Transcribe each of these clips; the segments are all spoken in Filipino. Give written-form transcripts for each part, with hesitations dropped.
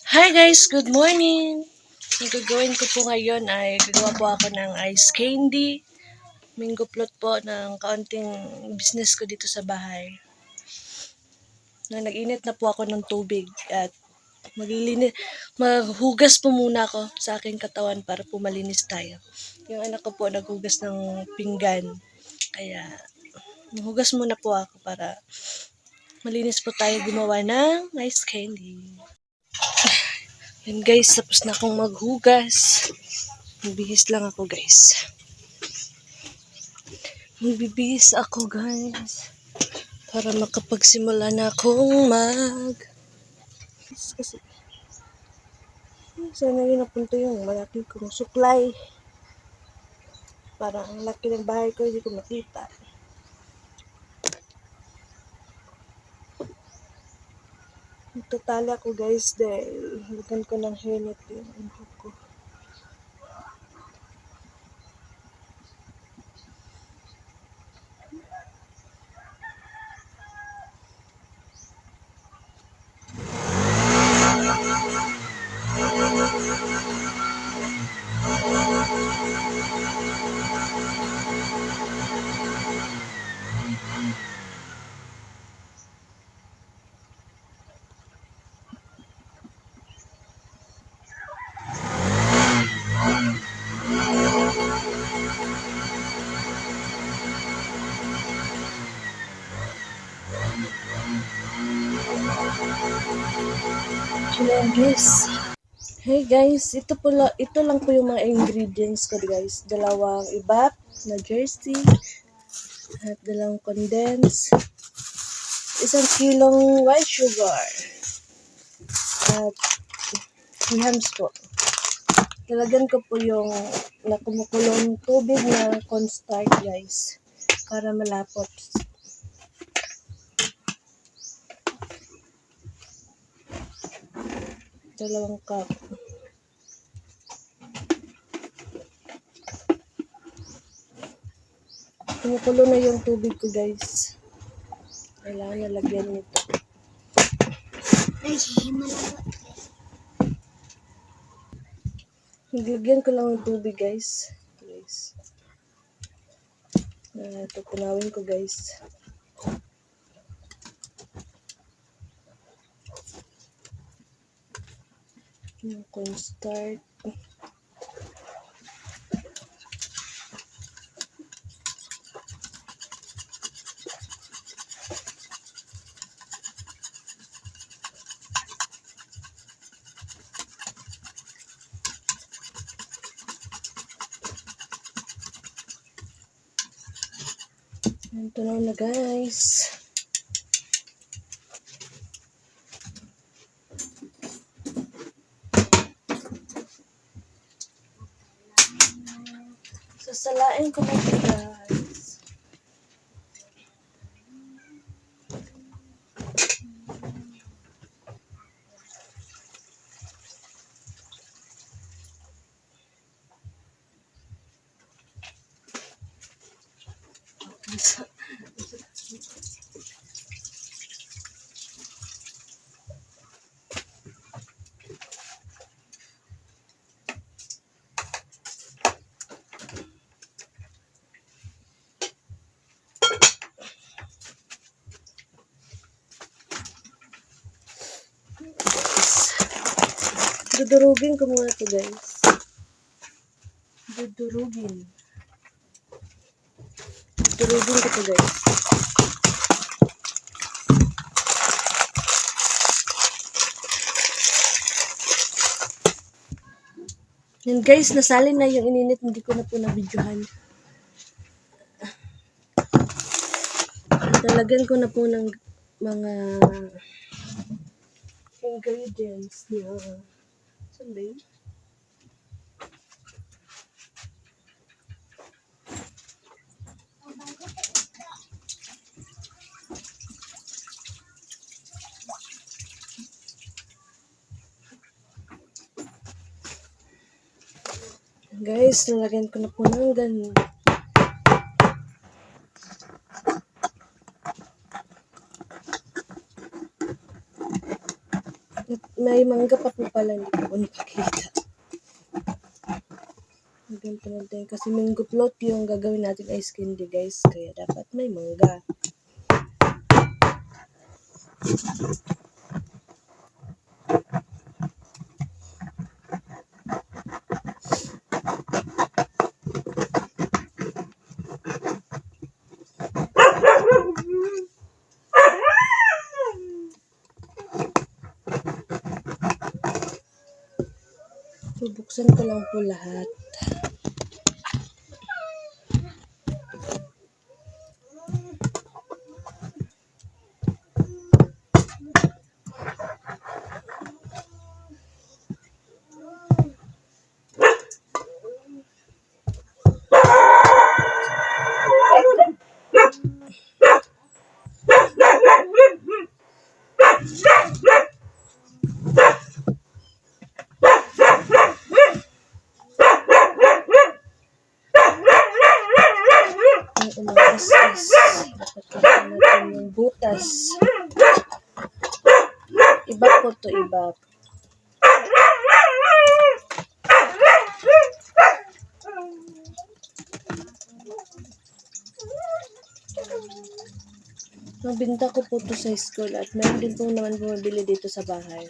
Hi guys, good morning! Ang gagawin ko po ngayon ay gagawa po ako ng ice candy. Mango plot po ng kaunting business ko dito sa bahay. Nag-init na po ako ng tubig at maghugas po muna ako sa aking katawan para po malinis tayo. Yung anak ko po naghugas ng pinggan. Kaya maghugas muna po ako para malinis po tayo gumawa ng ice candy. Yan guys, tapos na akong maghugas. Magbihis lang ako guys. Magbibihis ako guys. Para makapagsimula na akong kasi sana yun napunto yung malaki kong suklay. Parang ang laki ng bahay ko, hindi ko makita. Nagtatali ako guys dahil lagan ko ng hairnet yung buhok ko. Ayan guys. Hey guys, ito lang po yung mga ingredients ko guys. Dalawang ibap na jersey at dalawang condensed, 1 kilong white sugar at hams po. Talagan ko po yung nakumukulong tubig na cornstarch guys para malapot. Dalawang cup. Kumukulo na yung tubig ko guys. Kailangan nalagyan nito. Naglagyan ko lang ng tubig guys. Tutunawin ko guys. Yung cornstarch. Tunaw na guys. Sasalain ko na ito guys. Dudurugin ko muna ito guys. Dudurugin ko ito guys. Yan guys, nasalin na yung ininit, hindi ko na po na-videohan. Talagan ko na po ng mga ingredients niya. Sunday. Guys, nalagyan ko na po ng ganun. may mangga pa po pala, hindi ko po napakita. Ganito natin kasi mango float yung gagawin natin ice candy guys, kaya dapat may mangga. Bubuksan ko lang po lahat. Ang umagas is dapat natin yung butas. Iba po to, iba. Nabinta ko po to sa school at meron din po naman bumibili dito sa bahay.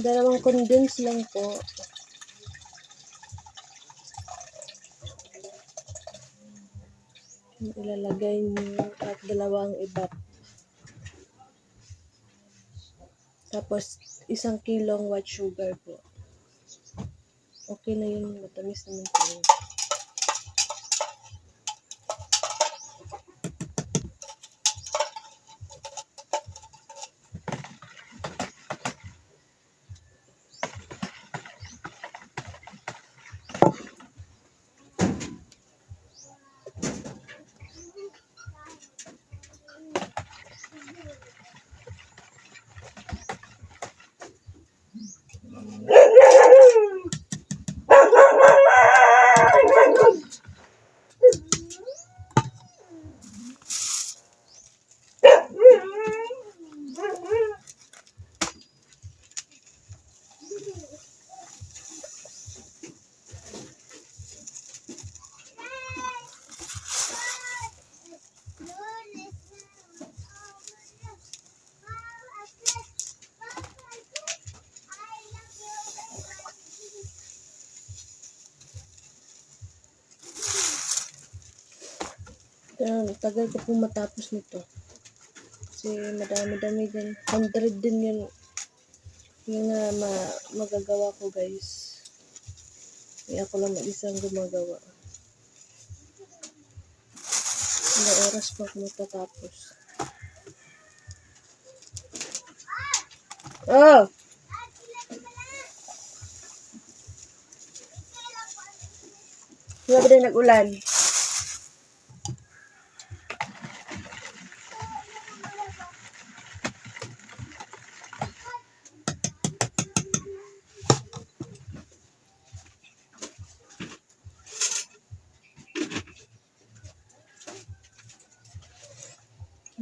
Dalawang condense lang po. Ilalagay niyo at dalawang iba. Tapos 1 kilong white sugar po. Okay na yun, matamis naman po yun. Tagal ko po matapos nito. Kasi madami-dami din. 100 din yun. Yung magagawa ko guys. Kaya ako lang mag-isang gumagawa. Ilang oras pa ako matatapos. Oh! Wala ba din nag-ulan?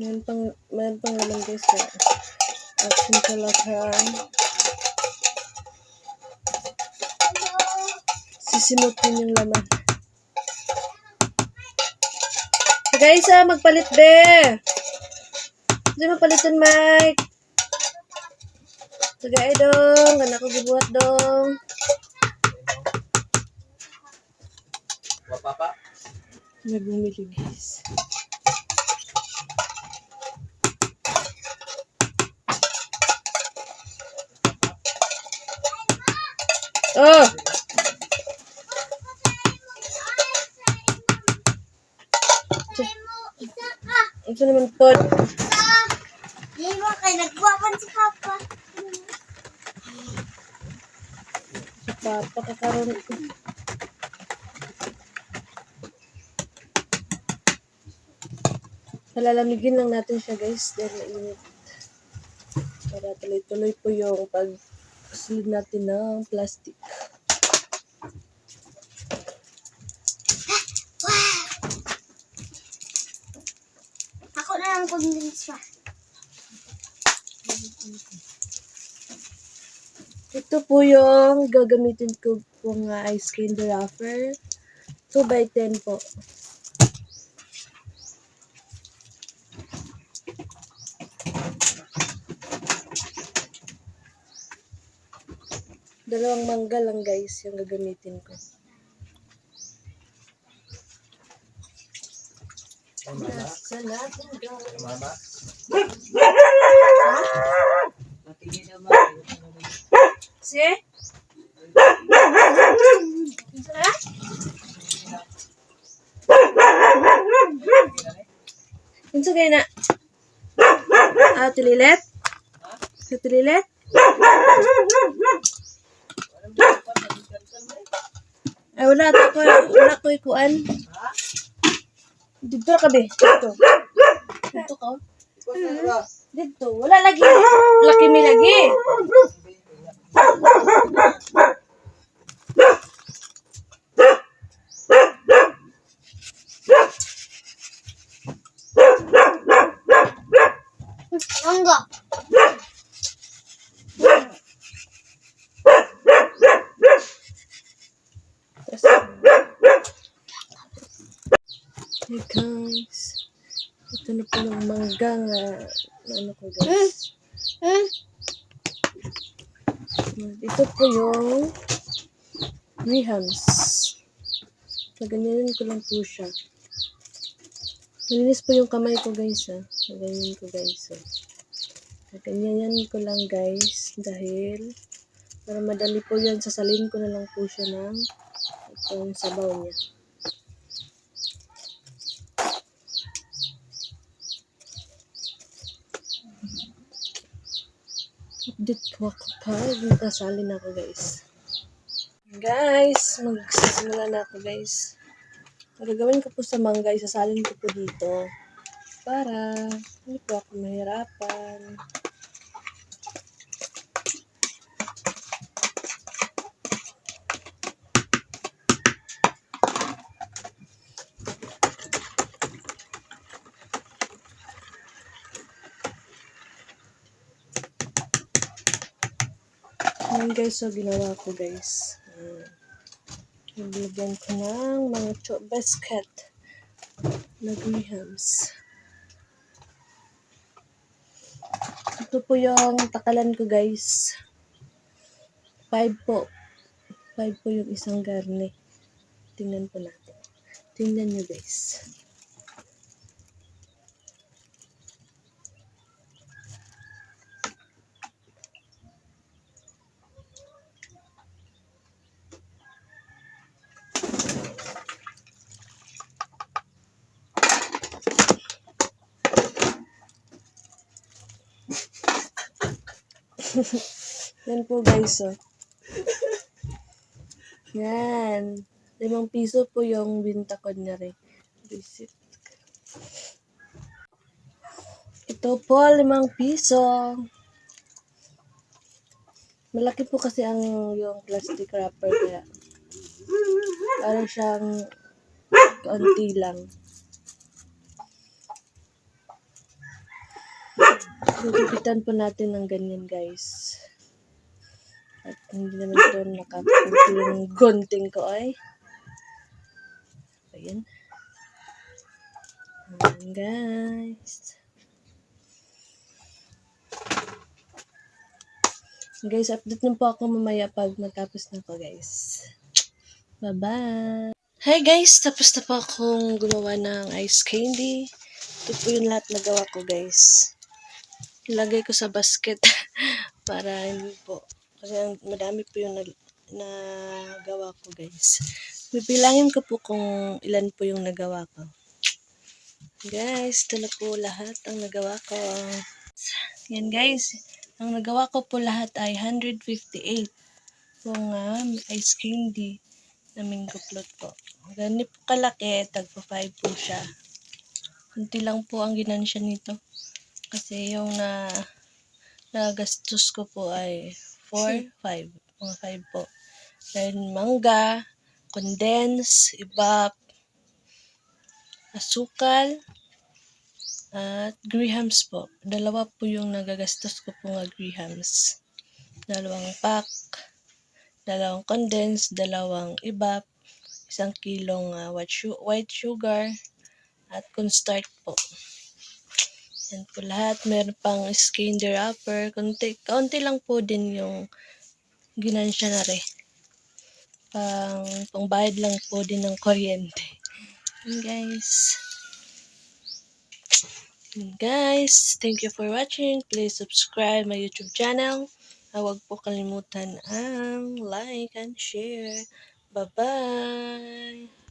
Meron pang naman guys na action talaga. Sisimutin yung laman. So guys, magpalit be. Hindi magpalitan, Mike. Tagay dong. Gana ko gibuhat dong. Papa. May bumili guys. Oh! Ito naman po. Di ba kayo nagwapan si Papa? Si Papa kakaroon. Palalamigin lang natin siya guys dahil mainit. Para tuloy-tuloy po yung pag-slid natin ng plastic. Ako na lang convince pa. Ito po yung gagamitin ko pong ice candy wrapper. 2x10 po. Dalawang mangga lang guys yung gagamitin ko. Nasa natin guys. Mama? Si? Inso kayo na? Tililet? Tililet? Ay, wala ko ikuan. Dito ka be. Dito ka. Dito. Wala lagi. Laki mi lagi. Mangga. Hey guys. Ito na po yung mangga nga. Ano ko guys. Ito po yung grahams. Naganyanin ko lang po siya. Malinis po yung kamay ko guys ha. Naganyanin ko guys ha. Naganyanin ko lang guys. Dahil para madali po yan. Sasalin ko na lang po siya ng itong sabaw niya. Update po ako pa. Nagkasalin ako guys. Guys, magsisimula na ako guys. Ang gagawin ko po sa mangga, isasalin ko po dito. Para hindi po ako mahirapan. Ayan guys, so ginawa ko guys. Nilagyan ko ng mga biscuit na grahams. Ito po yung takalan ko guys. 5 po. 5 po yung isang garne. Tingnan po natin. Tingnan nyo guys. Yan po guys, oh. Yan. 5 piso po yung binta ko niya rin. Visit. Ito po, 5 piso. Malaki po kasi yung plastic wrapper kaya parang siyang kaunti lang. Gugupitan po natin ng ganyan guys. At hindi naman ito nakaputi yung gunting ko ay. Ayan. Ayan guys. Guys, update na po ako mamaya pag matapos na ko guys. Bye-bye! Hi guys! Tapos na po akong gumawa ng ice candy. Ito po yung lahat na gawa ko guys. Ilagay ko sa basket para hindi po. Kasi madami po yung nagawa ko guys. Bibilangin ko po kung ilan po yung nagawa ko. Guys, ito na po lahat ang nagawa ko. Yan guys, ang nagawa ko po lahat ay 158 kung ice candy na mango float po. Ganito po kalaki, tagpo 5 po siya. Kunti lang po ang ginansya nito. Kasi yung nagastos ko po ay 4, 5. Mga 5 po. Then mangga, condense, ibap, asukal, at grahams po. Dalawa po yung nagagastos ko po nga grahams. 2 pack, 2 condense, 2 ibap, 1 kilong white sugar, at cornstarch po. Yan po lahat. Meron pang candy wrapper. Kaunti lang po din yung ginansya na rin. Pangbayad lang po din ng kuryente. Yan guys. Guys, thank you for watching. Please subscribe my YouTube channel. Huwag po kalimutan ang like and share. Bye-bye!